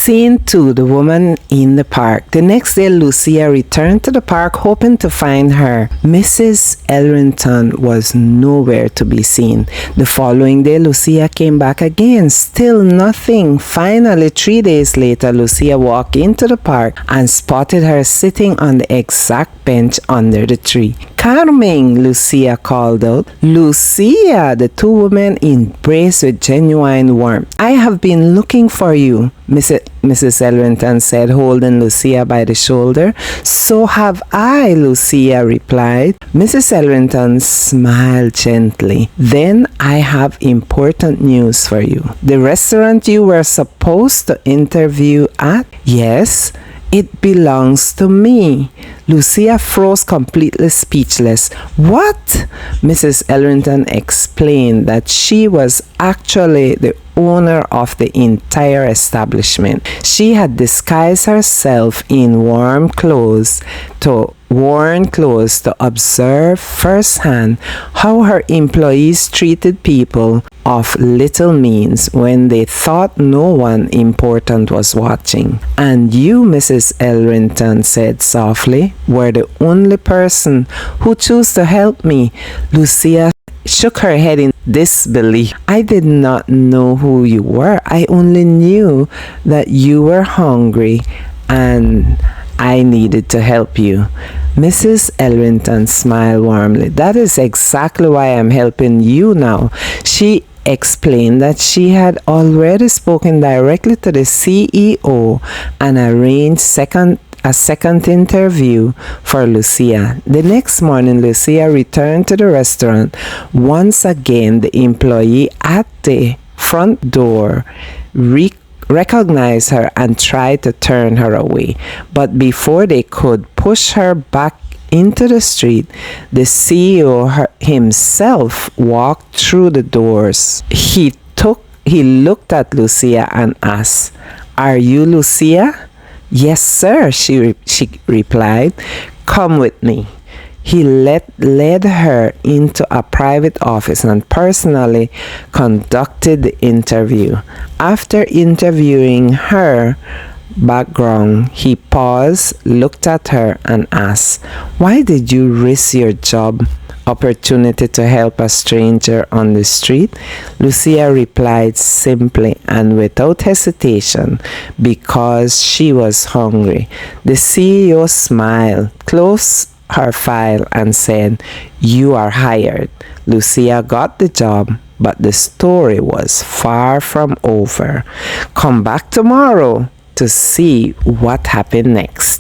Scene 2, the woman in the park. The next day, Lucia returned to the park hoping to find her. Mrs. Elrington was nowhere to be seen. The following day, Lucia came back again. Still nothing. Finally, 3 days later, Lucia walked into the park and spotted her sitting on the exact bench under the tree. Carmen, Lucia called out. Lucia! The two women embraced with genuine warmth. I have been looking for you, Mrs. Elrington said, holding Lucia by the shoulder. So have I, Lucia replied. Mrs. Elrington smiled gently. Then I have important news for you. The restaurant you were supposed to interview at? Yes. It belongs to me. Lucia froze completely speechless. What? Mrs. Elrington explained that she was actually the owner of the entire establishment. She had disguised herself in worn clothes to observe firsthand how her employees treated people of little means when they thought no one important was watching. And you, Mrs. Elrington said softly, were the only person who chose to help me. Lucia shook her head in disbelief. I did not know who you were. I only knew that you were hungry and I needed to help you. Mrs. Elrington smiled warmly. That is exactly why I'm helping you now. She explained that she had already spoken directly to the CEO and arranged a second interview for Lucia. The next morning, Lucia returned to the restaurant. Once again, the employee at the front door recognized her and tried to turn her away. But before they could push her back into the street, the CEO himself walked through the doors. He looked at Lucia and asked, "Are you Lucia?" "Yes, sir," she replied. "Come with me." He led her into a private office and personally conducted the interview. After interviewing her background, he paused, looked at her, and asked, "Why did you risk your job opportunity to help a stranger on the street?" Lucia replied simply and without hesitation, "Because she was hungry." The CEO smiled, closed her file, and said, "You are hired." Lucia got the job, but the story was far from over. Come back tomorrow to see what happened next.